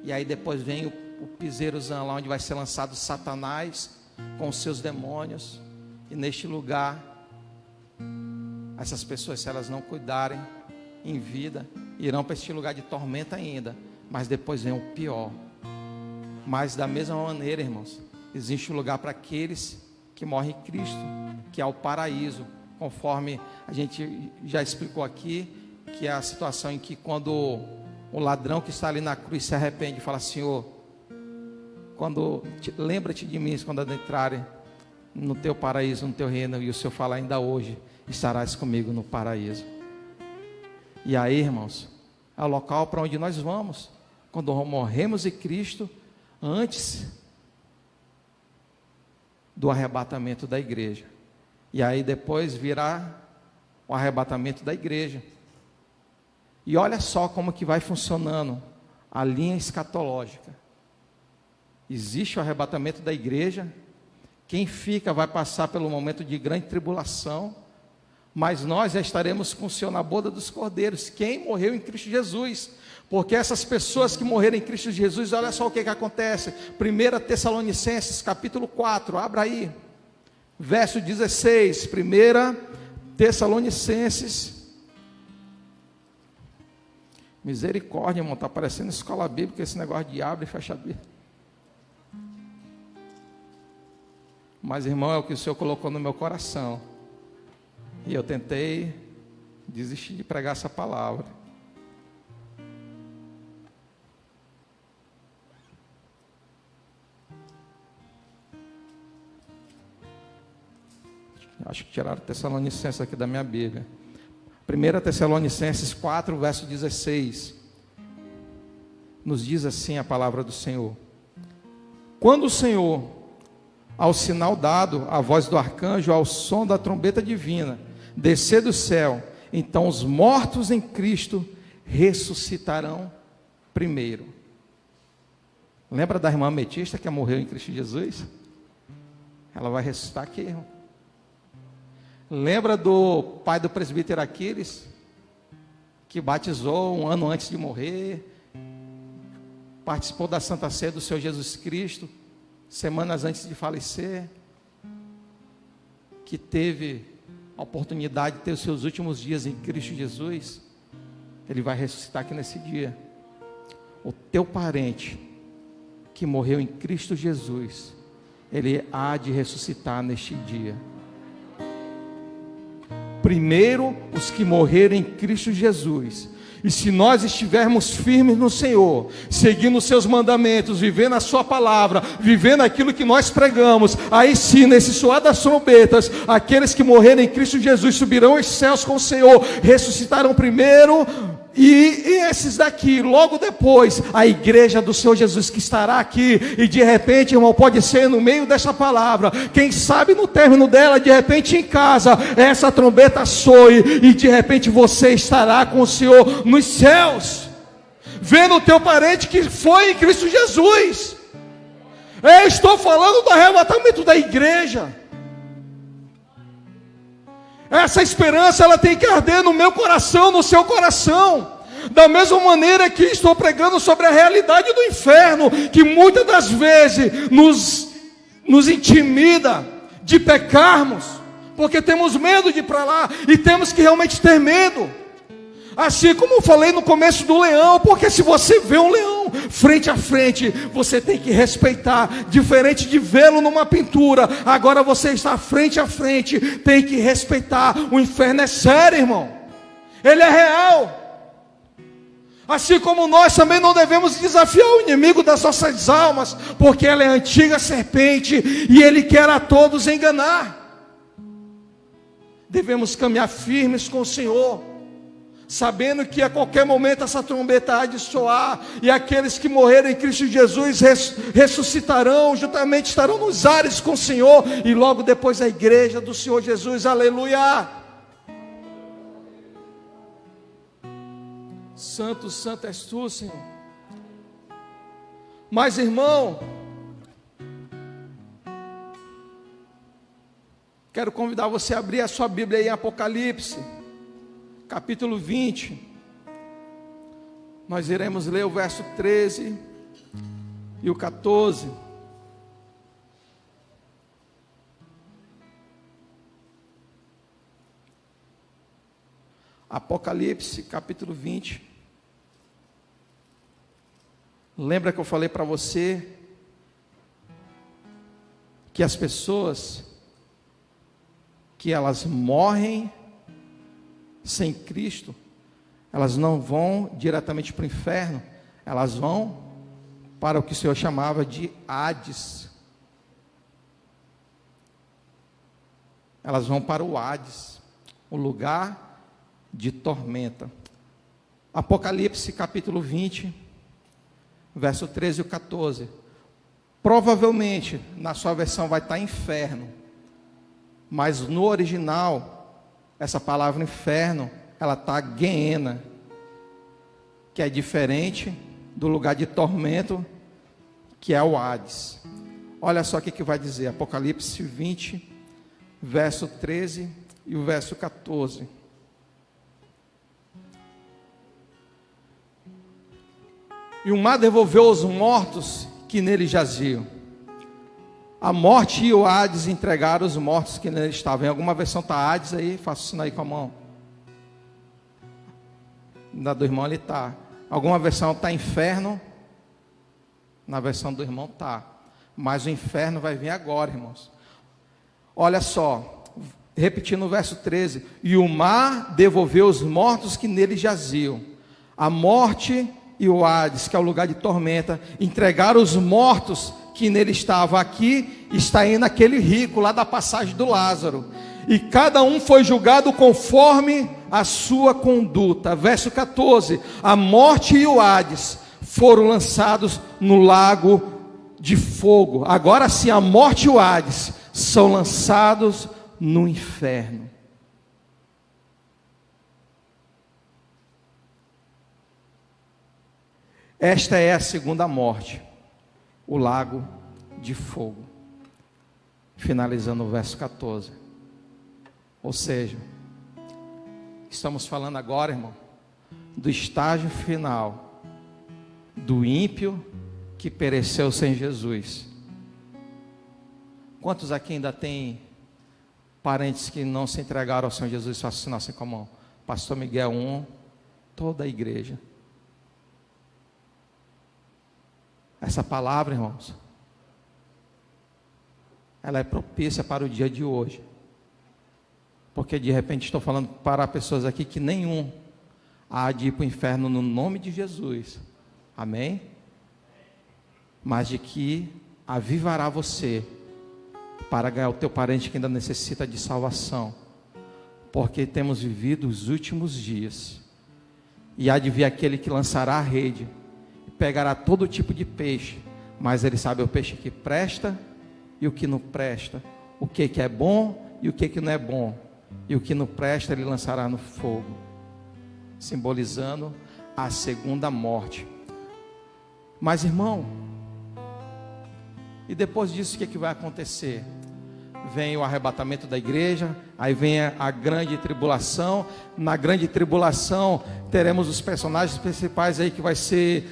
E aí depois vem o piseirozão lá, onde vai ser lançado Satanás com os seus demônios. E neste lugar, essas pessoas, se elas não cuidarem em vida, irão para este lugar de tormenta ainda. Mas depois vem o pior. Mas da mesma maneira, irmãos, existe um lugar para aqueles que morrem em Cristo, que é o paraíso, conforme a gente já explicou aqui, que é a situação em que quando o ladrão que está ali na cruz se arrepende e fala: Senhor, lembra-te de mim quando adentrarem no teu paraíso, no teu reino. E o Senhor fala: ainda hoje estarás comigo no paraíso. E aí, irmãos, é o local para onde nós vamos quando morremos em Cristo, antes do arrebatamento da igreja. E aí depois virá o arrebatamento da igreja. E olha só como que vai funcionando a linha escatológica. Existe o arrebatamento da igreja. Quem fica vai passar pelo momento de grande tribulação, mas nós já estaremos com o Senhor na boda dos cordeiros, quem morreu em Cristo Jesus. Porque essas pessoas que morreram em Cristo Jesus, olha só o que acontece. 1 Tessalonicenses capítulo 4, abra aí, verso 16. 1 Tessalonicenses, misericórdia, irmão, está parecendo escola bíblica esse negócio de abre e fecha a Bíblia. Mas, irmão, é o que o Senhor colocou no meu coração, e eu tentei desistir de pregar essa palavra. Acho que tiraram Tessalonicenses aqui da minha Bíblia. 1 Tessalonicenses 4, verso 16. Nos diz assim a palavra do Senhor: quando o Senhor, ao sinal dado, a voz do arcanjo, ao som da trombeta divina, descer do céu, então os mortos em Cristo ressuscitarão primeiro. Lembra da irmã ametista que morreu em Cristo Jesus? Ela vai ressuscitar aqui, irmão. Lembra do pai do presbítero Aquiles, que batizou um ano antes de morrer, participou da Santa Ceia do Senhor Jesus Cristo, semanas antes de falecer, que teve a oportunidade de ter os seus últimos dias em Cristo Jesus? Ele vai ressuscitar aqui nesse dia. O teu parente que morreu em Cristo Jesus, ele há de ressuscitar neste dia. Primeiro, os que morreram em Cristo Jesus. E se nós estivermos firmes no Senhor, seguindo os seus mandamentos, vivendo a sua palavra, vivendo aquilo que nós pregamos, aí sim, nesse soar das trombetas, aqueles que morreram em Cristo Jesus subirão aos céus com o Senhor, ressuscitarão primeiro. E esses daqui, logo depois, a igreja do Senhor Jesus que estará aqui. E de repente, irmão, pode ser no meio dessa palavra, quem sabe no término dela, de repente em casa, essa trombeta soe, e de repente você estará com o Senhor nos céus, vendo o teu parente que foi em Cristo Jesus. Eu estou falando do arrebatamento da igreja. Essa esperança, ela tem que arder no meu coração, no seu coração. Da mesma maneira que estou pregando sobre a realidade do inferno, que muitas das vezes nos intimida de pecarmos, porque temos medo de ir para lá, e temos que realmente ter medo. Assim como eu falei no começo do leão, porque se você vê um leão frente a frente, você tem que respeitar, diferente de vê-lo numa pintura. Agora você está frente a frente, tem que respeitar. O inferno é sério, irmão, ele é real. Assim como nós também não devemos desafiar o inimigo das nossas almas, porque ela é a antiga serpente, e ele quer a todos enganar. Devemos caminhar firmes com o Senhor, sabendo que a qualquer momento essa trombeta há de soar, e aqueles que morreram em Cristo Jesus ressuscitarão, juntamente estarão nos ares com o Senhor, e logo depois a igreja do Senhor Jesus, aleluia. Santo, santo és tu, Senhor. Mas, irmão, quero convidar você a abrir a sua Bíblia aí em Apocalipse, capítulo 20. Nós iremos ler o verso 13 e o 14. Apocalipse, capítulo 20. Lembra que eu falei para você que as pessoas que elas morrem sem Cristo, elas não vão diretamente para o inferno, elas vão para o que o Senhor chamava de Hades. Elas vão para o Hades, o lugar de tormenta. Apocalipse capítulo 20, verso 13 e 14. Provavelmente na sua versão vai estar inferno, mas no original, essa palavra inferno, ela está Guiena, que é diferente do lugar de tormento, que é o Hades. Olha só o que vai dizer, Apocalipse 20, verso 13 e o verso 14. E o mar devolveu os mortos que nele jaziam. A morte e o Hades entregaram os mortos que nele estavam. Em alguma versão está Hades aí, faça o sinal aí com a mão. Na do irmão ele está. Alguma versão está inferno. Na versão do irmão está. Mas o inferno vai vir agora, irmãos. Olha só, repetindo o verso 13. E o mar devolveu os mortos que nele jaziam. A morte e o Hades, que é o lugar de tormenta, entregaram os mortos que nele estavam. Aqui está indo aquele rico lá da passagem do Lázaro. E cada um foi julgado conforme a sua conduta. Verso 14. A morte e o Hades foram lançados no lago de fogo. Agora sim, a morte e o Hades são lançados no inferno. Esta é a segunda morte, o lago de fogo. Finalizando o verso 14. Ou seja, estamos falando agora, irmão, do estágio final do ímpio que pereceu sem Jesus. Quantos aqui ainda tem parentes que não se entregaram ao Senhor Jesus? Faça o sinal assim com a mão. Pastor Miguel 1, toda a igreja. Essa palavra, irmãos, ela é propícia para o dia de hoje. Porque de repente estou falando para pessoas aqui que nenhum há de ir para o inferno no nome de Jesus. Amém? Mas de que avivará você para ganhar o teu parente que ainda necessita de salvação. Porque temos vivido os últimos dias. E há de vir aquele que lançará a rede, pegará todo tipo de peixe, mas ele sabe o peixe que presta e o que não presta, o que é bom e o que não é bom, e o que não presta ele lançará no fogo, simbolizando a segunda morte. Mas, irmão, e depois disso o que vai acontecer? Vem o arrebatamento da igreja, aí vem a grande tribulação. Na grande tribulação teremos os personagens principais aí, que vai ser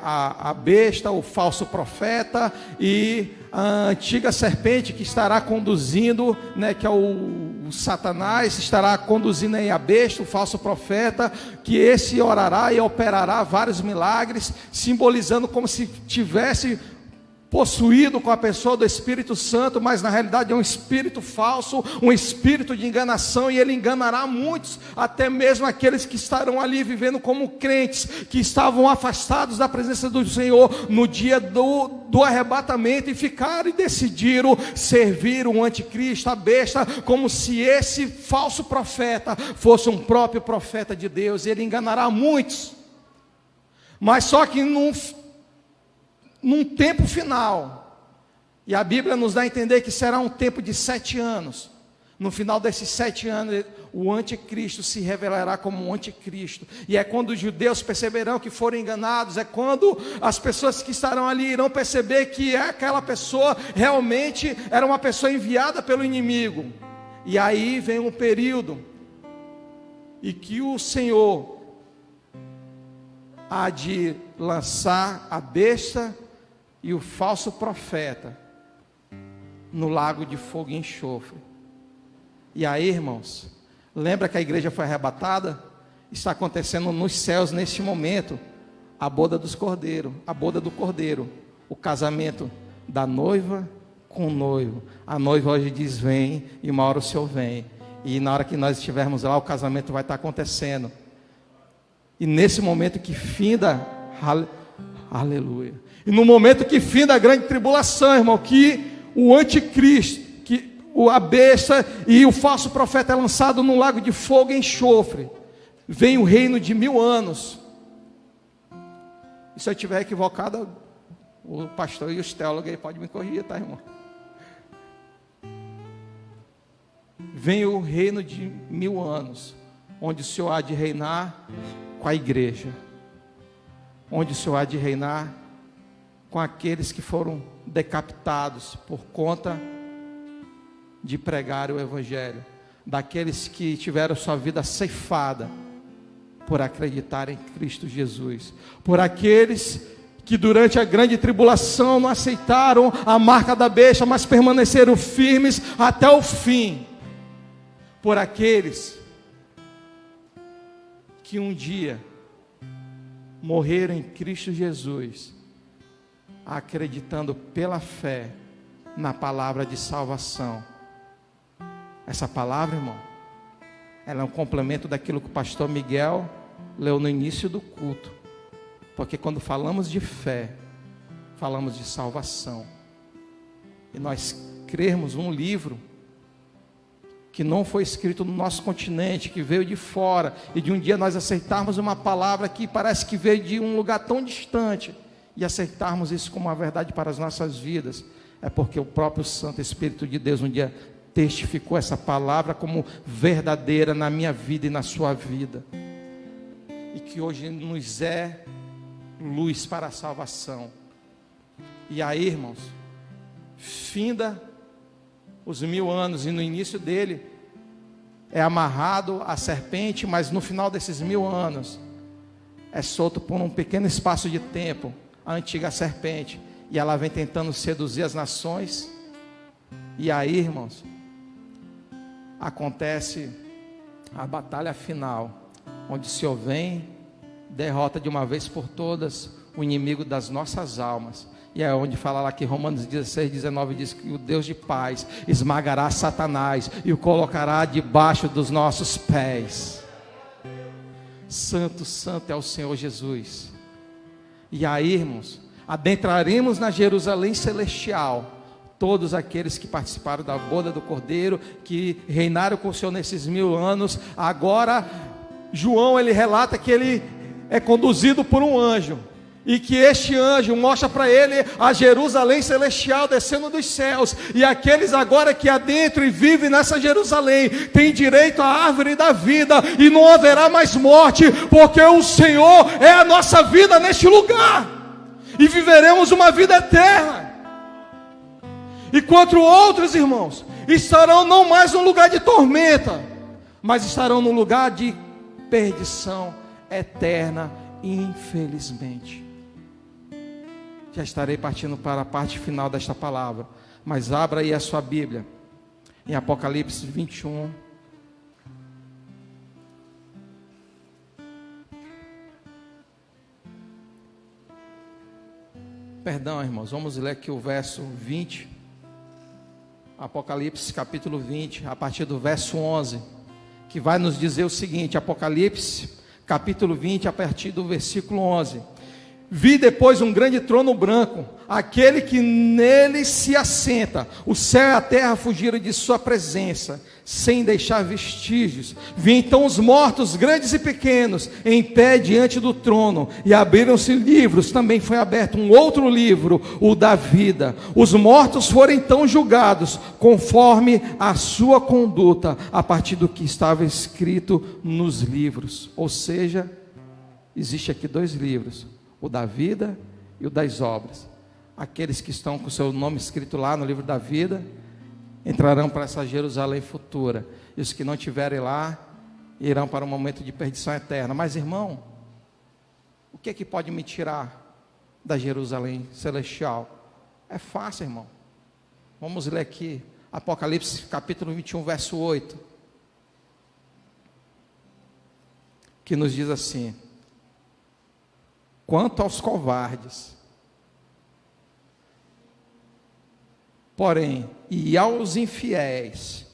a besta, o falso profeta e a antiga serpente que estará conduzindo, né, que é o Satanás, estará conduzindo aí a besta, o falso profeta, que esse orará e operará vários milagres, simbolizando como se tivesse possuído com a pessoa do Espírito Santo, mas na realidade é um espírito falso, um espírito de enganação, e ele enganará muitos, até mesmo aqueles que estarão ali vivendo como crentes, que estavam afastados da presença do Senhor no dia do arrebatamento, e ficaram e decidiram servir o anticristo, a besta, como se esse falso profeta fosse um próprio profeta de Deus, e ele enganará muitos. Mas só que num tempo final, e a Bíblia nos dá a entender que será um tempo de 7 anos, No final desses 7 anos, o anticristo se revelará como um anticristo. E é quando os judeus perceberão que foram enganados, é quando as pessoas que estarão ali irão perceber que aquela pessoa realmente era uma pessoa enviada pelo inimigo. E aí vem um período em que o Senhor há de lançar a besta e o falso profeta no lago de fogo e enxofre. E aí, irmãos, lembra que a igreja foi arrebatada? Está acontecendo nos céus neste momento a boda dos cordeiros, a boda do cordeiro, o casamento da noiva com o noivo. A noiva hoje diz vem, e uma hora o Senhor vem. E na hora que nós estivermos lá, o casamento vai estar acontecendo. E nesse momento que finda, aleluia. E no momento que finda a grande tribulação, irmão, que o anticristo, a besta e o falso profeta é lançado num lago de fogo e enxofre. Vem o reino de 1000 anos. E se eu estiver equivocado, o pastor e os teólogos aí podem me corrigir, tá, irmão? Vem o reino de 1000 anos, onde o Senhor há de reinar com a igreja, onde o Senhor há de reinar com aqueles que foram decapitados por conta de pregar o evangelho, daqueles que tiveram sua vida ceifada por acreditar em Cristo Jesus, por aqueles que durante a grande tribulação não aceitaram a marca da besta, mas permaneceram firmes até o fim, por aqueles que um dia morreram em Cristo Jesus, acreditando pela fé na palavra de salvação. Essa palavra, irmão, ela é um complemento daquilo que o pastor Miguel leu no início do culto. Porque quando falamos de fé, falamos de salvação. E nós crermos um livro que não foi escrito no nosso continente, que veio de fora, e de um dia nós aceitarmos uma palavra que parece que veio de um lugar tão distante, e aceitarmos isso como uma verdade para as nossas vidas, é porque o próprio Santo Espírito de Deus um dia testificou essa palavra como verdadeira na minha vida e na sua vida, e que hoje nos é luz para a salvação. E aí, irmãos, finda os 1000 anos, e no início dele é amarrado a serpente, mas no final desses 1000 anos é solto por um pequeno espaço de tempo a antiga serpente, e ela vem tentando seduzir as nações. E aí, irmãos, acontece a batalha final, onde o Senhor vem, derrota de uma vez por todas o inimigo das nossas almas. E é onde fala lá que Romanos 16, 19 diz que o Deus de paz esmagará Satanás e o colocará debaixo dos nossos pés. Santo, santo é o Senhor Jesus. E aí, irmãos, adentraremos na Jerusalém celestial, todos aqueles que participaram da boda do Cordeiro, que reinaram com o Senhor nesses 1000 anos. Agora, João, ele relata que ele é conduzido por um anjo, e que este anjo mostra para ele a Jerusalém celestial descendo dos céus, e aqueles agora que adentram e vivem nessa Jerusalém, têm direito à árvore da vida, e não haverá mais morte, porque o Senhor é a nossa vida neste lugar, e viveremos uma vida eterna. Enquanto outros, irmãos, estarão não mais num lugar de tormenta, mas estarão num lugar de perdição eterna, infelizmente. Já estarei partindo para a parte final desta palavra, mas abra aí a sua Bíblia em Apocalipse 21. Perdão, irmãos, vamos ler aqui o verso 20. Apocalipse capítulo 20, a partir do verso 11, que vai nos dizer o seguinte. Apocalipse capítulo 20, a partir do versículo 11: Vi depois um grande trono branco, aquele que nele se assenta. O céu e a terra fugiram de sua presença, sem deixar vestígios. Vi então os mortos, grandes e pequenos, em pé diante do trono, e abriram-se livros. Também foi aberto um outro livro, o da vida. Os mortos foram então julgados, conforme a sua conduta, a partir do que estava escrito nos livros. Ou seja, existe aqui dois livros: o da vida e o das obras. Aqueles que estão com o seu nome escrito lá no livro da vida entrarão para essa Jerusalém futura, e os que não estiverem lá irão para um momento de perdição eterna. Mas, irmão, o que é que pode me tirar da Jerusalém celestial? É fácil, irmão. Vamos ler aqui Apocalipse capítulo 21, verso 8, que nos diz assim: quanto aos covardes, porém, e aos infiéis,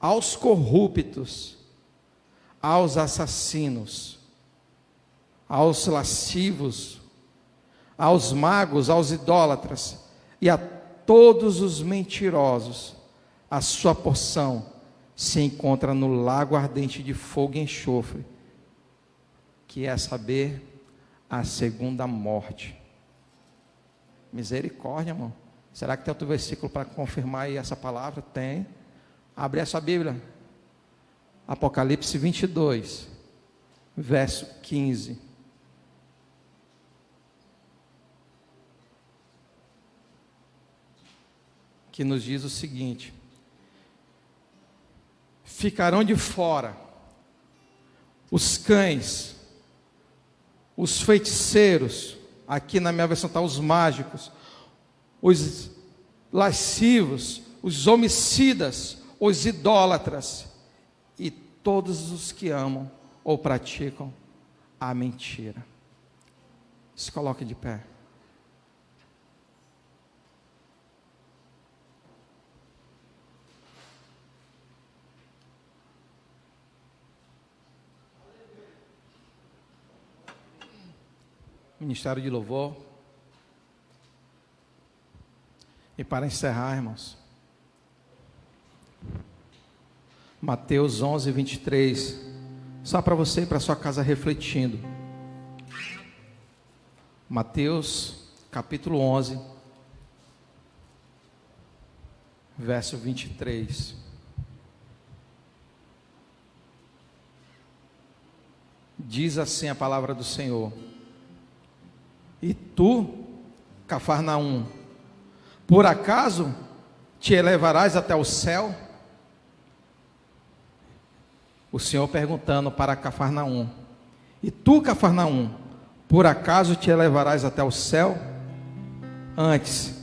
aos corruptos, aos assassinos, aos lascivos, aos magos, aos idólatras e a todos os mentirosos, a sua porção se encontra no lago ardente de fogo e enxofre, que é saber, a segunda morte. Misericórdia, irmão. Será que tem outro versículo para confirmar aí essa palavra? Tem. Abre a sua Bíblia. Apocalipse 22, verso 15. Que nos diz o seguinte: ficarão de fora os cães, os feiticeiros, aqui na minha versão está os mágicos, os lascivos, os homicidas, os idólatras e todos os que amam ou praticam a mentira. Se coloque de pé. Ministério de louvor. E para encerrar, irmãos, Mateus 11, 23, só para você e para sua casa refletindo. Mateus capítulo 11, verso 23. Diz assim a palavra do Senhor: e tu, Cafarnaum, por acaso te elevarás até o céu? O Senhor perguntando para Cafarnaum: e tu, Cafarnaum, por acaso te elevarás até o céu? Antes,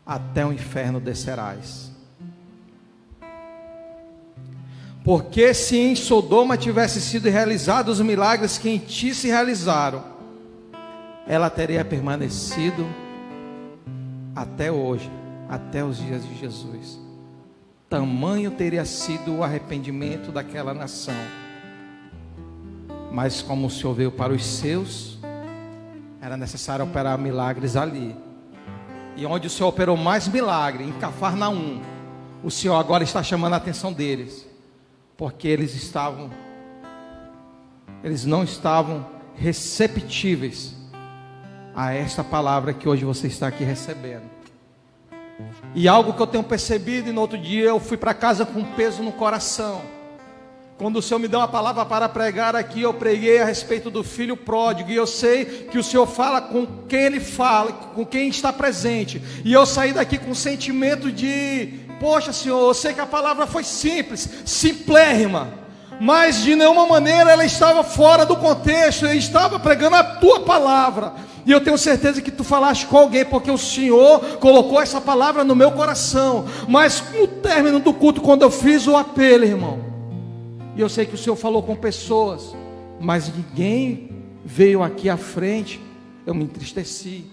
até o inferno descerás. Porque se em Sodoma tivessem sido realizados os milagres que em ti se realizaram, ela teria permanecido até hoje, até os dias de Jesus. Tamanho teria sido o arrependimento daquela nação. Mas como o Senhor veio para os seus, era necessário operar milagres ali. E onde o Senhor operou mais milagre, em Cafarnaum, o Senhor agora está chamando a atenção deles, porque eles não estavam receptíveis a esta palavra que hoje você está aqui recebendo. E algo que eu tenho percebido, e no outro dia eu fui para casa com peso no coração. Quando o Senhor me deu uma palavra para pregar aqui, eu preguei a respeito do filho pródigo, e eu sei que o Senhor fala com quem Ele fala, com quem está presente. E eu saí daqui com um sentimento de: poxa, Senhor, eu sei que a palavra foi simples, simplérrima, mas de nenhuma maneira ela estava fora do contexto. Eu estava pregando a Tua palavra, e eu tenho certeza que Tu falaste com alguém, porque o Senhor colocou essa palavra no meu coração. Mas no término do culto, quando eu fiz o apelo, irmão, e eu sei que o Senhor falou com pessoas, mas ninguém veio aqui à frente, eu me entristeci.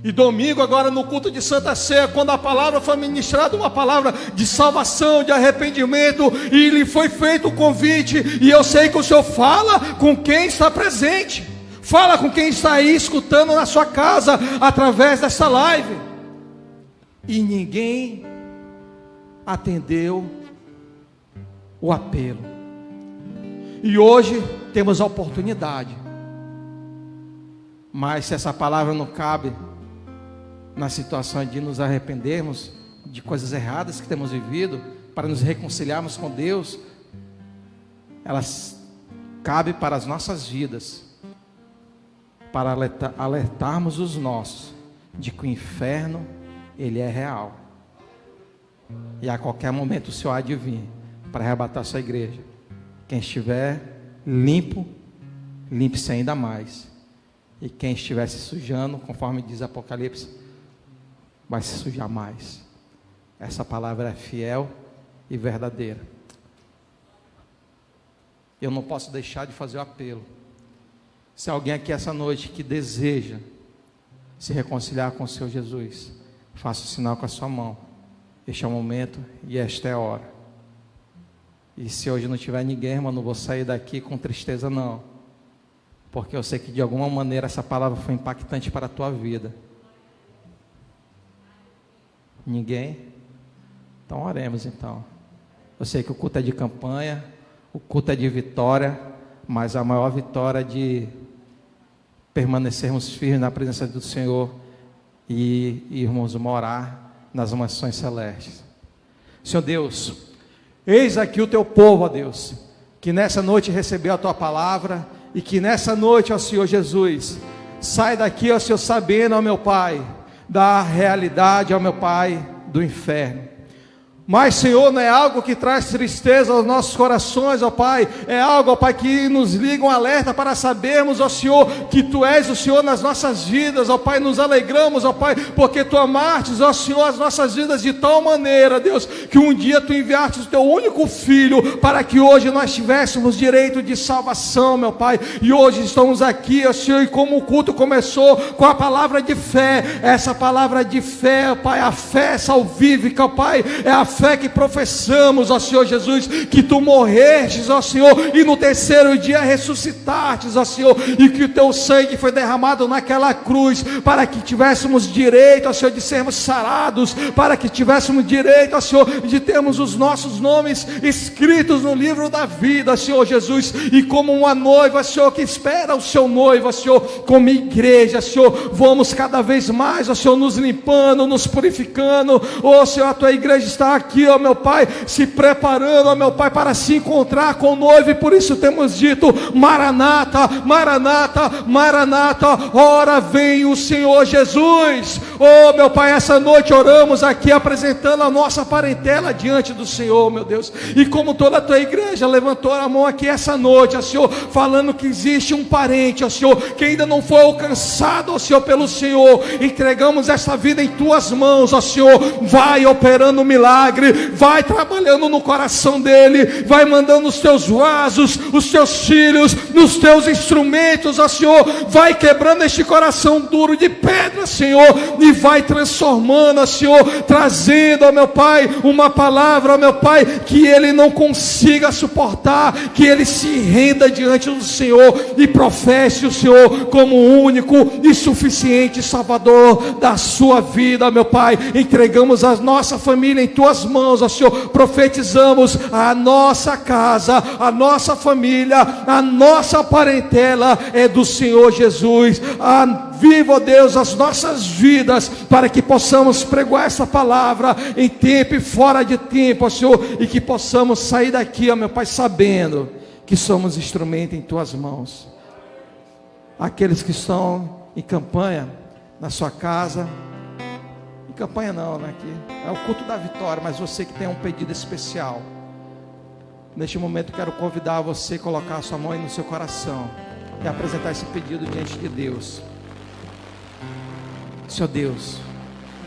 E domingo agora no culto de Santa Ceia, quando a palavra foi ministrada, uma palavra de salvação, de arrependimento, e lhe foi feito o convite, e eu sei que o Senhor fala com quem está presente. Fala com quem está aí escutando na sua casa, através dessa live. E ninguém atendeu o apelo. E hoje temos a oportunidade. Mas se essa palavra não cabe na situação de nos arrependermos de coisas erradas que temos vivido, para nos reconciliarmos com Deus, elas cabe para as nossas vidas, para alertarmos os nossos de que o inferno, ele é real, e a qualquer momento o Senhor há de vir para arrebatar a sua igreja. Quem estiver limpo, limpe-se ainda mais, e quem estiver se sujando, conforme diz Apocalipse, vai se sujar mais. Essa palavra é fiel e verdadeira. Eu não posso deixar de fazer o apelo. Se alguém aqui essa noite que deseja se reconciliar com o Senhor Jesus, faça o sinal com a sua mão. Este é o momento e esta é a hora. E se hoje não tiver ninguém, irmão, não vou sair daqui com tristeza não, porque eu sei que de alguma maneira essa palavra foi impactante para a tua vida. Ninguém? Então oremos então. Eu sei que o culto é de campanha, o culto é de vitória, mas a maior vitória é de permanecermos firmes na presença do Senhor e irmos morar nas mansões celestes. Senhor Deus, eis aqui o teu povo, ó Deus, que nessa noite recebeu a tua palavra, e que nessa noite, ó Senhor Jesus, sai daqui, ó Senhor, sabendo, ó meu Pai, da realidade, ó meu Pai, do inferno. Mas, Senhor, não é algo que traz tristeza aos nossos corações, ó Pai, é algo, ó Pai, que nos liga um alerta para sabermos, ó Senhor, que Tu és o Senhor nas nossas vidas, ó Pai. Nos alegramos, ó Pai, porque Tu amastes, ó Senhor, as nossas vidas de tal maneira, Deus, que um dia Tu enviaste o Teu único Filho, para que hoje nós tivéssemos direito de salvação, meu Pai. E hoje estamos aqui, ó Senhor, e como o culto começou com a palavra de fé, essa palavra de fé, ó Pai, a fé salvífica, ó Pai, é a fé que professamos, ó Senhor Jesus, que Tu morrestes, ó Senhor, e no terceiro dia ressuscitastes, ó Senhor, e que o Teu sangue foi derramado naquela cruz, para que tivéssemos direito, ó Senhor, de sermos sarados, para que tivéssemos direito, ó Senhor, de termos os nossos nomes escritos no livro da vida, ó Senhor Jesus, e como uma noiva, ó Senhor, que espera o seu noivo, ó Senhor, como igreja, ó Senhor, vamos cada vez mais, ó Senhor, nos limpando, nos purificando, ó Senhor, a Tua igreja está aqui, ó meu Pai, se preparando, ó meu Pai, para se encontrar com o noivo, e por isso temos dito: Maranata, Maranata, Maranata, ora vem o Senhor Jesus. Ó meu Pai, essa noite oramos aqui apresentando a nossa parentela diante do Senhor, meu Deus, e como toda a Tua igreja levantou a mão aqui essa noite, ó Senhor, falando que existe um parente, ó Senhor, que ainda não foi alcançado, ó Senhor, pelo Senhor, entregamos essa vida em Tuas mãos, ó Senhor. Vai operando um milagre, vai trabalhando no coração dele, vai mandando os Teus vasos, os Teus filhos, nos Teus instrumentos, ó Senhor, vai quebrando este coração duro de pedra, Senhor, e vai transformando, ó Senhor, trazendo, ó meu Pai, uma palavra, ó meu Pai, que ele não consiga suportar, que ele se renda diante do Senhor e professe o Senhor como o único e suficiente Salvador da sua vida, ó meu Pai. Entregamos a nossa família em Tuas mãos, ó Senhor, profetizamos a nossa casa, a nossa família, a nossa parentela é do Senhor Jesus. Viva, ó Deus, as nossas vidas, para que possamos pregar essa palavra em tempo e fora de tempo, ó Senhor, e que possamos sair daqui, ó meu Pai, sabendo que somos instrumento em Tuas mãos. Aqueles que estão em campanha na sua casa, campanha não, né? Aqui é o culto da vitória, mas você que tem um pedido especial, neste momento quero convidar você a colocar a sua mão aí no seu coração e apresentar esse pedido diante de Deus. Senhor Deus,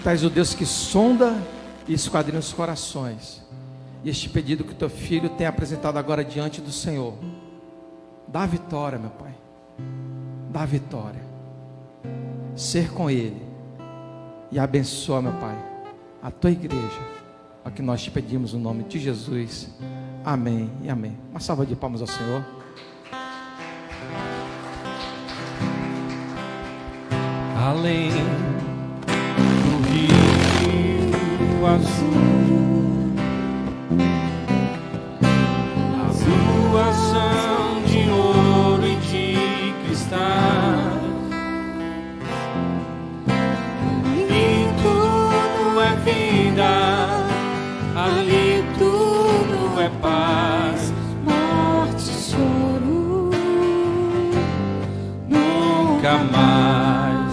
Tu és o Deus que sonda e esquadrinha os corações, e este pedido que o Teu filho tem apresentado agora diante do Senhor, dá vitória, meu Pai, dá vitória, ser com Ele, e abençoa, meu Pai, a Tua igreja, é o que nós te pedimos no nome de Jesus, amém e amém. Uma salva de palmas ao Senhor.
além do rio azul. As ruas são de ouro e de cristais, e tudo é vida, ali tudo é paz.
Morte, choro,
Nunca mais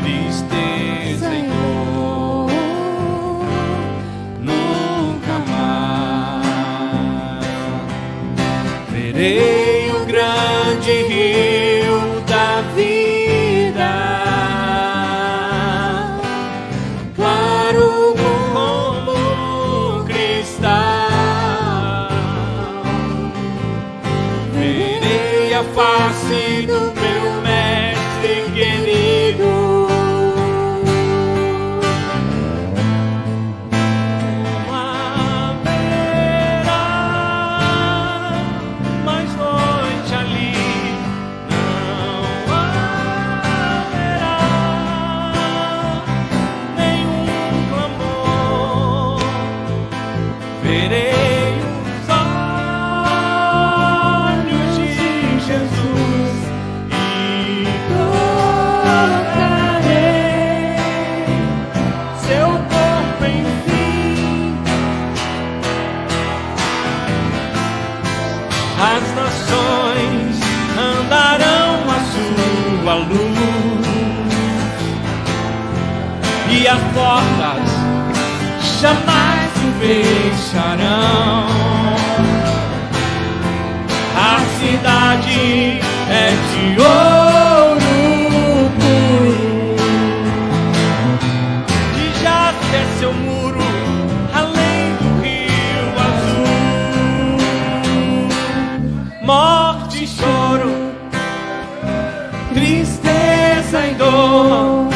tristeza e dor, nunca mais verei o grande rio da vida, claro como cristal. Verei a face do meu mestre querido, haverá mais noite ali, não haverá nenhum clamor. Verei os olhos de Jesus e tocarei seu corpo, enfim. As nações andarão à sua luz e as portas jamais se fecharão. A cidade é de ouro puro, de jaspe é seu muro, além do rio azul. Morte, choro, tristeza e dor,